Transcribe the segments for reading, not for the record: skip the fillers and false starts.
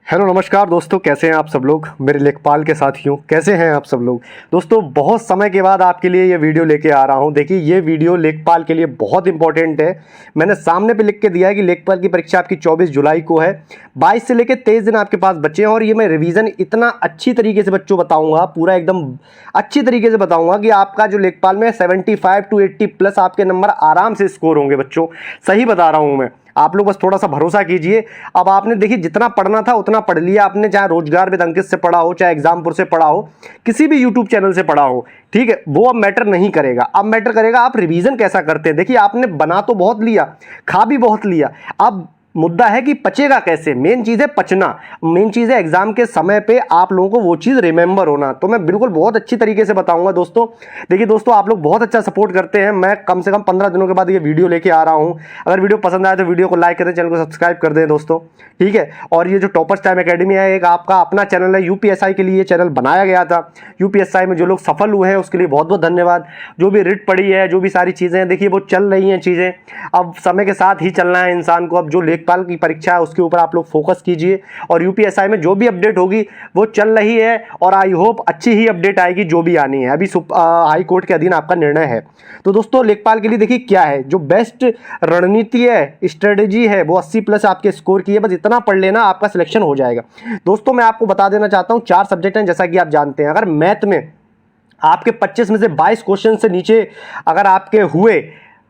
Hello नमस्कार दोस्तों, कैसे हैं आप सब लोग। मेरे लेखपाल के साथियों, कैसे हैं आप सब लोग। दोस्तों बहुत समय के बाद आपके लिए ये वीडियो लेके आ रहा हूं। देखिए ये वीडियो लेखपाल के लिए बहुत इंपॉर्टेंट है। मैंने सामने पे लिख के दिया है कि लेखपाल की परीक्षा आपकी 24 जुलाई को है। 22 से लेकर 23 दिन आपके पास बचे हैं और ये मैं रिवीजन इतना अच्छी तरीके से बच्चों बताऊँगा, पूरा एकदम अच्छी तरीके से बताऊँगा कि आपका जो लेखपाल में 75 to 80 प्लस आपके नंबर आराम से स्कोर होंगे। बच्चों सही बता रहा हूँ मैं, आप लोग बस थोड़ा सा भरोसा कीजिए। अब आपने देखिए जितना पढ़ना था उतना पढ़ लिया आपने, चाहे रोजगार विद अंकित से पढ़ा हो, चाहे एग्जामपुर से पढ़ा हो, किसी भी यूट्यूब चैनल से पढ़ा हो, ठीक है। वो अब मैटर नहीं करेगा। अब मैटर करेगा आप रिवीजन कैसा करते हैं। देखिए आपने बना तो बहुत लिया, खा भी बहुत लिया, अब मुद्दा है कि पचेगा कैसे। मेन चीज है पचना, मेन चीज है एग्जाम के समय पे आप लोगों को वो चीज रिमेंबर होना। तो मैं बिल्कुल बहुत अच्छी तरीके से बताऊंगा दोस्तों। देखिए दोस्तों आप लोग बहुत अच्छा सपोर्ट करते हैं। मैं कम से कम 15 दिनों के बाद ये वीडियो लेके आ रहा हूं। अगर वीडियो पसंद आए तो वीडियो को लाइक करें, चैनल को सब्सक्राइब कर दें दोस्तों, ठीक है। और ये जो टॉपर्स टाइम एकेडमी है, एक आपका अपना चैनल है। यूपीएसआई के लिए चैनल बनाया गया था। यूपीएसआई में जो लोग सफल हुए हैं उसके लिए बहुत बहुत धन्यवाद। जो भी रिट पड़ी है, जो भी सारी चीजें हैं, देखिए वो चल रही हैं चीजें। अब समय के साथ ही चलना है इंसान को। अब जो लेखपाल की परीक्षा है उसके ऊपर आप लोग फोकस कीजिए और यूपीएसआई में जो भी अपडेट होगी वो चल रही है और आई होप अच्छी ही अपडेट आएगी जो भी आनी है। अभी हाई कोर्ट के अधीन आपका निर्णय है। तो दोस्तों लेखपाल के लिए देखिए क्या है जो बेस्ट रणनीति है, स्ट्रेटेजी है, वो 80 प्लस आपके स्कोर की है। बस इतना पढ़ लेना, आपका सिलेक्शन हो जाएगा। दोस्तों मैं आपको बता देना चाहता हूं 4 सब्जेक्ट हैं जैसा कि आप जानते हैं। अगर मैथ में आपके 25 में से 22 क्वेश्चन से नीचे अगर आपके हुए,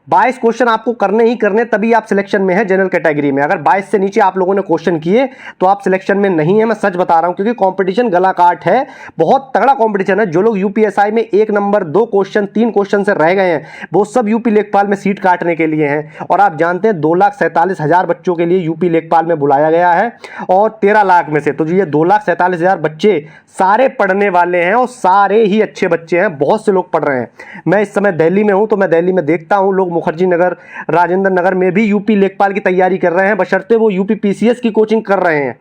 22 क्वेश्चन आपको करने ही करने, तभी आप सिलेक्शन में है जनरल कैटेगरी में। अगर 22 से नीचे आप लोगों ने क्वेश्चन किए तो आप सिलेक्शन में नहीं है। मैं सच बता रहा हूं क्योंकि कंपटीशन गला काट है, बहुत तगड़ा कंपटीशन है। जो लोग यूपीएसआई में 1 नंबर 2 क्वेश्चन 3 क्वेश्चन से रह गए हैं वो सब यूपी लेखपाल में सीट काटने के लिए हैं। और आप जानते हैं 2,47,000 बच्चों के लिए यूपी लेखपाल में बुलाया गया है और 13 लाख में से तो ये 2,47,000 बच्चे सारे पढ़ने वाले हैं और सारे ही अच्छे बच्चे हैं। बहुत से लोग पढ़ रहे हैं। मैं इस समय दिल्ली में हूं तो मैं दिल्ली में देखता हूं लोग मुखर्जी नगर, राजेंद्र नगर में भी यूपी लेखपाल की तैयारी कर रहे हैं, बशर्ते वो यूपी पीसीएस की कोचिंग कर रहे हैं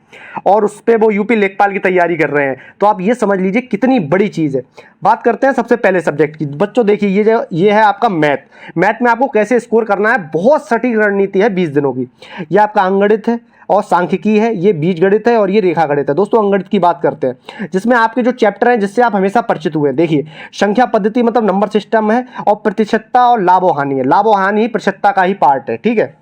और उस पे वो यूपी लेखपाल की तैयारी कर रहे हैं। तो आप ये समझ लीजिए कितनी बड़ी चीज है। बात करते हैं सबसे पहले सब्जेक्ट की। बच्चों देखिए ये है आपका मैथ। मैथ में आपको कैसे स्कोर करना है, बहुत सटीक रणनीति है 20 दिनों की। ये आपका अंकगणित है और सांख्यिकी है, ये बीजगणित है और ये रेखागणित है। दोस्तों अंकगणित की बात करते हैं जिसमें आपके जो चैप्टर हैं जिससे आप हमेशा परिचित हुए हैं। देखिए संख्या पद्धति मतलब नंबर सिस्टम है और प्रतिशतता और लाभो हानि है। लाभो हानि ही प्रतिशतता का ही पार्ट है, ठीक है।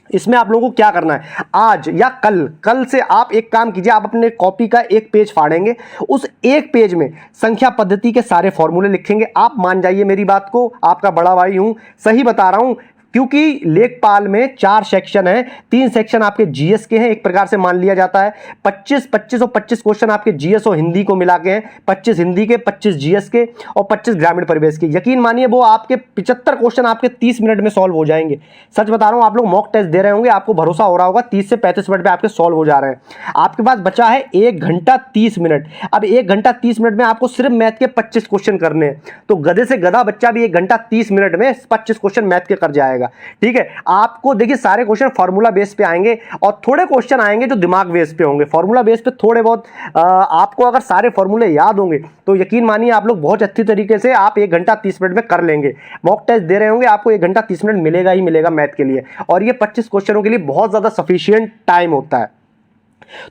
इसमें आप लोगों को क्या करना है, आज या कल से आप एक काम कीजिए। आप अपने कॉपी का एक पेज फाड़ेंगे, उस एक पेज में संख्या पद्धति के सारे फॉर्मूले लिखेंगे। आप मान जाइए मेरी बात को, आपका बड़ा भाई हूं, सही बता रहा हूं। क्योंकि लेखपाल में 4 सेक्शन है, 3 सेक्शन आपके जीएस के हैं, एक प्रकार से मान लिया जाता है। 25 और 25 क्वेश्चन आपके जीएस और हिंदी को मिला के हैं। 25 हिंदी के, 25 जीएस के और 25 ग्रामीण परिवेश के। यकीन मानिए वो आपके 75 क्वेश्चन आपके 30 मिनट में सॉल्व हो जाएंगे। सच बता रहा हूं, आप लोग मॉक टेस्ट दे रहे होंगे, आपको भरोसा हो रहा होगा 30 से 35 मिनट में आपके सॉल्व हो जा रहे हैं। आपके पास बचा है 1 घंटा 30 मिनट। अब 1 घंटा 30 मिनट में आपको सिर्फ मैथ के 25 क्वेश्चन करने हैं। तो गधे से गधा बच्चा भी 1 घंटा 30 मिनट में 25 क्वेश्चन मैथ के कर जाएगा, ठीक है। आपको देखिए सारे क्वेश्चन फार्मूला बेस पे आएंगे और थोड़े क्वेश्चन आएंगे जो दिमाग बेस पे होंगे। फार्मूला बेस पे थोड़े बहुत आपको अगर सारे फार्मूले याद होंगे तो यकीन मानिए आप लोग बहुत अच्छी तरीके से आप 1 घंटा 30 मिनट में कर लेंगे। मॉक टेस्ट दे रहे होंगे, आपको 1 घंटा 30 मिनट मिलेगा ही मिलेगा मैथ के लिए। और ये 25 क्वेश्चनों के लिए बहुत ज्यादा सफिशिएंट टाइम होता है।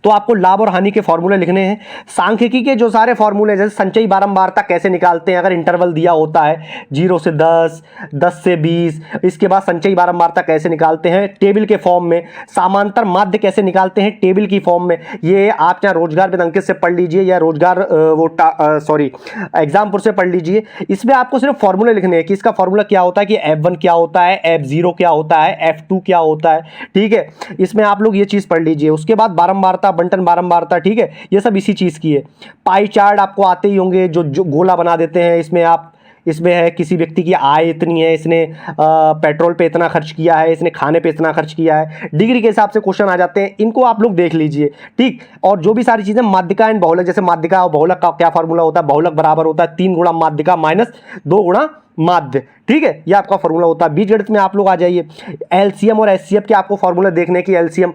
तो आपको लाभ और हानि के फॉर्मूले लिखने हैं। सांख्यिकी के जो सारे फॉर्मूले, जैसे संचयी बारंबारता कैसे निकालते हैं, अगर इंटरवल दिया होता है 0 से 10, 10 से 20, इसके बाद संचयी बारंबारता कैसे निकालते हैं टेबल के फॉर्म में। समांतर माध्य कैसे निकालते हैं टेबल की फॉर्म में। ये आप चाहे रोजगार विद अंकित से पढ़ लीजिए या रोजगार एग्जामपुर से पढ़ लीजिए। इसमें आपको सिर्फ फॉर्मूले लिखने हैं कि इसका फॉर्मूला क्या होता है, कि F1 क्या होता है, F0 क्या होता है, F2 क्या होता है, ठीक है। इसमें आप लोग ये चीज पढ़ लीजिए। उसके बाद बारंबारता, बंटन बारंबारता, ठीक है, ये सब इसी चीज की है। पाई चार्ट आपको आते ही होंगे, जो गोला बना देते हैं। इसमें है किसी व्यक्ति की आय इतनी है, इसने पेट्रोल पे इतना खर्च किया है, इसने खाने पे इतना खर्च किया है, डिग्री के हिसाब से क्वेश्चन आ जाते हैं। इनको आप लोग देख लीजिए, ठीक। और जो भी सारी चीजें माध्यिका एंड बहुलक, जैसे माध्यिका और बहुलक का क्या फार्मूला होता है, बहुलक बराबर होता है 3 गुणा माध्यिका माइनस 2 गुणा माध्य, ठीक है, ये आपका फॉर्मूला होता है। बीजगणित में आप लोग आ जाइए, एलसीएम और एचसीएफ के आपको फॉर्मूला देखने की, एलसीएम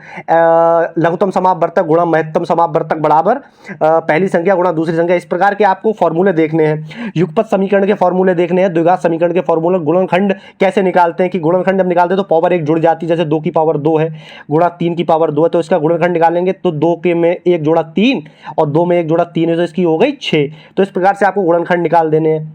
लघुत्तम समापवर्तक गुणा महत्तम समापवर्तक बराबर पहली संख्या गुणा दूसरी संख्या, इस प्रकार के आपको फॉर्मूले देखने हैं। युगपत समीकरण के फॉर्मूले देखने हैं, द्विघात समीकरण के फॉर्मूले, गुणनखंड कैसे निकालते हैं कि गुणनखंड जब निकालते हैं तो पावर 1 जुड़ जाती है, जैसे 2 की पावर 2 है गुणा 3 की पावर 2 है, तो इसका गुणनखंड निकालेंगे तो 2 के में 1 जोड़ा 3 और 2 में 1 जोड़ा 3 है, तो इसकी हो गई 6। तो इस प्रकार से आपको गुणनखंड निकाल देने हैं।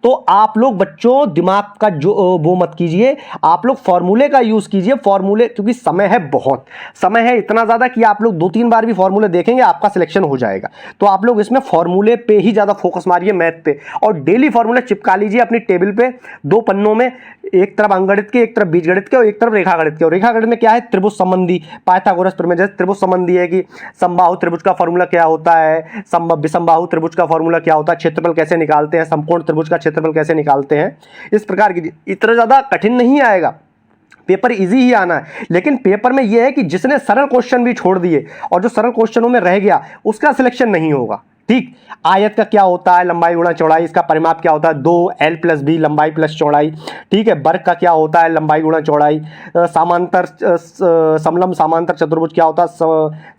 तो आप लोग बच्चों दिमाग का जो वो मत कीजिए, आप लोग फॉर्मूले का यूज कीजिए, फॉर्मूले, क्योंकि समय है, बहुत समय है, इतना ज्यादा कि आप लोग 2-3 बार भी फॉर्मूले देखेंगे आपका सिलेक्शन हो जाएगा। तो आप लोग इसमें फॉर्मूले पे ही ज्यादा फोकस मारिए, मैथ पे, और डेली फॉर्मूले चिपका लीजिए अपनी टेबल पे 2 पन्नों में, एक तरफ अंकगणित के, एक तरफ बीजगणित के और एक तरफ रेखागणित के। और रेखागणित में क्या है, त्रिभुज संबंधी, पाइथागोरस प्रमेय, जैसे त्रिभुज संबंधी है कि समबाहु त्रिभुज का फॉर्मूला क्या होता है, विषमबाहु त्रिभुज का फॉर्मूला क्या होता है, क्षेत्रफल कैसे निकालते हैं, समकोण त्रिभुज का क्षेत्रफल कैसे निकालते हैं, इस प्रकार की। इतना ज्यादा कठिन नहीं आएगा, पेपर इजी ही आना है, लेकिन पेपर में यह है कि जिसने सरल क्वेश्चन भी छोड़ दिए और जो सरल क्वेश्चनों में रह गया उसका सिलेक्शन नहीं होगा, ठीक। आयत का क्या होता है, लंबाई गुणा चौड़ाई, इसका परिमाप क्या होता है, 2l + b, लंबाई प्लस चौड़ाई, ठीक है। वर्ग का क्या होता है, लंबाई गुणा चौड़ाई। समांतर समलंब समांतर चतुर्भुज क्या होता है,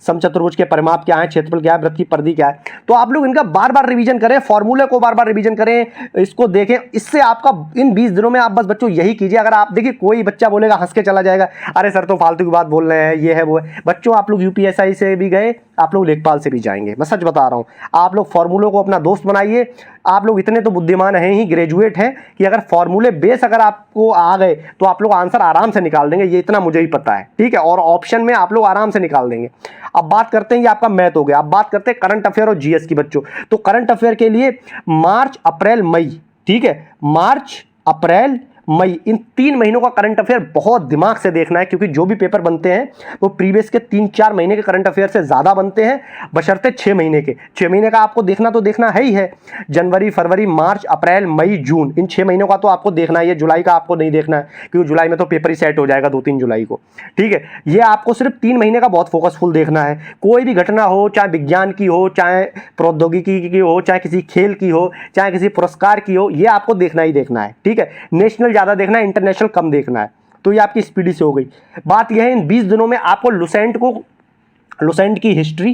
समचतुर्भुज के परिमाप क्या है, क्षेत्रफल क्या है, वृत्त की परिधि क्या है। तो आप लोग इनका बार बार रिवीजन करें, फॉर्मूले को बार बार रिवीजन करें, इसको देखें, इससे आपका इन 20 दिनों में आप बस बच्चों यही कीजिए। अगर आप देखिए कोई बच्चा बोलेगा, हंस के चला जाएगा, अरे सर तो फालतू की बात बोल रहे हैं, ये है वो है। बच्चों आप लोग यूपीएससी से भी गए, आप लोग लेखपाल से भी जाएंगे, मैं सच बता रहा हूं। आप लोग फॉर्मूलों को अपना दोस्त बनाइए। आप लोग इतने तो बुद्धिमान हैं ही, ग्रेजुएट हैं, कि अगर फॉर्मूले बेस अगर आपको आ गए तो आप लोग आंसर आराम से निकाल देंगे, ये इतना मुझे ही पता है, ठीक है। और ऑप्शन में आप लोग आराम से निकाल देंगे। अब बात करते हैं, ये आपका मैथ हो गया, अब बात करते हैं करंट अफेयर और जीएस की बच्चों। तो करंट अफेयर के लिए मार्च अप्रैल मई, ठीक है, मार्च अप्रैल मई, इन 3 महीनों का करंट अफेयर बहुत दिमाग से देखना है, क्योंकि जो भी पेपर बनते हैं वो प्रीवियस के 3-4 महीने के करंट अफेयर से ज्यादा बनते हैं, बशर्ते 6 महीने के। 6 महीने का आपको देखना तो देखना है ही है, जनवरी फरवरी मार्च अप्रैल मई जून, इन 6 महीनों का तो आपको देखना है। जुलाई का आपको नहीं देखना है, क्योंकि जुलाई में तो पेपर ही सेट हो जाएगा 2-3 जुलाई को, ठीक है। ये आपको सिर्फ 3 महीने का बहुत फोकसफुल देखना है। कोई भी घटना हो, चाहे विज्ञान की हो, चाहे प्रौद्योगिकी की हो, चाहे किसी खेल की हो, चाहे किसी पुरस्कार की हो, ये आपको देखना ही देखना है, ठीक है। नेशनल ज्यादा देखना है, इंटरनेशनल कम देखना है। तो ये आपकी स्पीडी से हो गई। बात यह है, इन 20 दिनों में आपको लुसेंट की हिस्ट्री,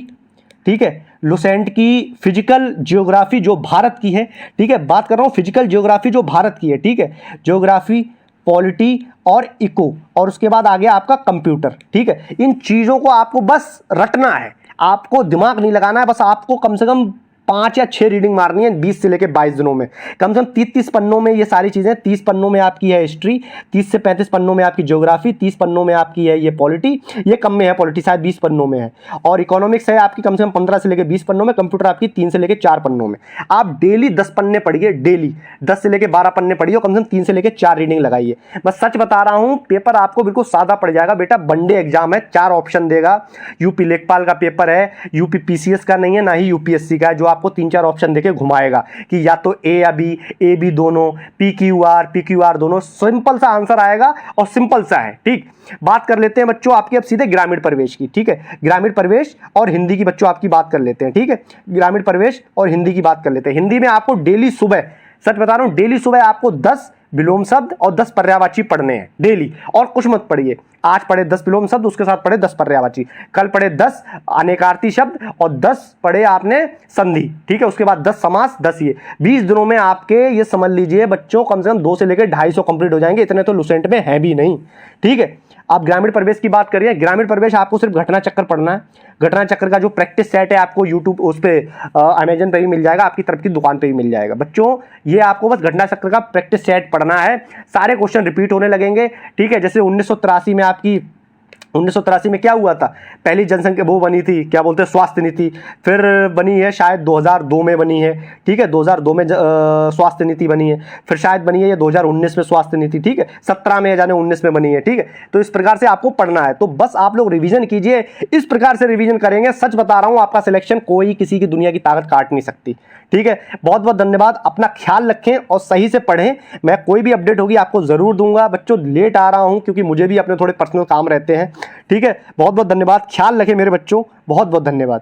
ठीक है, लुसेंट की फिजिकल ज्योग्राफी जो भारत की है, ठीक है, बात कर रहा हूं फिजिकल ज्योग्राफी जो भारत की है, ठीक है, ज्योग्राफी, पॉलिटी और इको, और उसके बाद आ गया आपका कंप्यूटर, ठीक है। इन चीजों को आपको बस रटना है, आपको दिमाग नहीं लगाना है, बस आपको कम से कम 5 या 6 रीडिंग मारनी है 20 से लेकर 22 दिनों में, कम से कम 30 पन्नों में ये सारी चीजें। 30 पन्नों में आपकी है हिस्ट्री, 30 से 35 पन्नों में आपकी ज्योग्राफी, 30 पन्नों में आपकी है ये पॉलिटी, ये कम में है पॉलिटी, शायद 20 पन्नों में है, और इकोनॉमिक्स है आपकी कम से कम 15 से लेकर 20 पन्नों में, कंप्यूटर आपकी 3 से लेकर 4 पन्नों में। आप डेली 10 पन्ने पढ़िए, डेली 10 से लेकर 12 पन्ने पढ़िए, कम से कम 3 से लेकर 4 रीडिंग लगाइए। मैं सच बता रहा हूं, पेपर आपको बिल्कुल सादा पड़ जाएगा बेटा। वनडे एग्जाम है, 4 ऑप्शन देगा, यूपी लेखपाल का पेपर है, यूपी पीसीएस का नहीं है, ना ही यूपीएससी का है, जो आपको 3-4 ऑप्शन देके घुमाएगा कि या तो ए या बी, ए बी दोनों, पी क्यू आर दोनों। सिंपल सा आंसर आएगा और सिंपल सा है, ठीक। बात कर लेते हैं बच्चों आपकी अब सीधे ग्रामीण प्रवेश की, ठीक है। ग्रामीण प्रवेश और हिंदी की बच्चों आपकी बात कर लेते हैं, ठीक है। ग्रामीण प्रवेश और हिंदी की बात कर लेते हैं। हिंदी में आपको डेली सुबह, सच बता रहा हूं, डेली सुबह आपको 10 विलोम शब्द और 10 पर्यायवाची पढ़ने हैं डेली, और कुछ मत पढ़िए। आज पढ़े 10 विलोम शब्द, उसके साथ पढ़े 10 पर्यायवाची, कल पढ़े 10 अनेकार्थी शब्द और 10 पढ़े आपने संधि, ठीक है। उसके बाद 10 समास, 10 ये 20 दिनों में आपके, ये समझ लीजिए बच्चों, कम से कम 2 से लेकर 250 कंप्लीट हो जाएंगे। इतने तो लुसेंट में है भी नहीं, ठीक है। आप ग्रामीण प्रवेश की बात करिए। ग्रामीण प्रवेश आपको सिर्फ घटना चक्र पढ़ना है। घटना चक्र का जो प्रैक्टिस सेट है आपको यूट्यूब उस पर अमेजन पे भी मिल जाएगा, आपकी तरफ की दुकान पे भी मिल जाएगा। बच्चों ये आपको बस घटना चक्र का प्रैक्टिस सेट पढ़ना है, सारे क्वेश्चन रिपीट होने लगेंगे, ठीक है। जैसे 1983 में आपकी 1983 में क्या हुआ था, पहली जनसंख्या वो बनी थी, क्या बोलते हैं, स्वास्थ्य नीति, फिर बनी है शायद 2002 में बनी है, ठीक है, 2002 में स्वास्थ्य नीति बनी है, फिर शायद बनी है ये 2019 में स्वास्थ्य नीति, ठीक है, 17 में या जाने 19 में बनी है, ठीक है। तो इस प्रकार से आपको पढ़ना है, तो बस आप लोग रिवीजन कीजिए, इस प्रकार से रिवीजन करेंगे, सच बता रहा हूं आपका सिलेक्शन कोई किसी की दुनिया की ताकत काट नहीं सकती, ठीक है। बहुत बहुत धन्यवाद, अपना ख्याल रखें और सही से पढ़ें। मैं कोई भी अपडेट होगी आपको जरूर दूंगा। बच्चों लेट आ रहा हूं क्योंकि मुझे भी अपने थोड़े पर्सनल काम रहते हैं, ठीक है। बहुत बहुत धन्यवाद, ख्याल रखें मेरे बच्चों, बहुत बहुत धन्यवाद।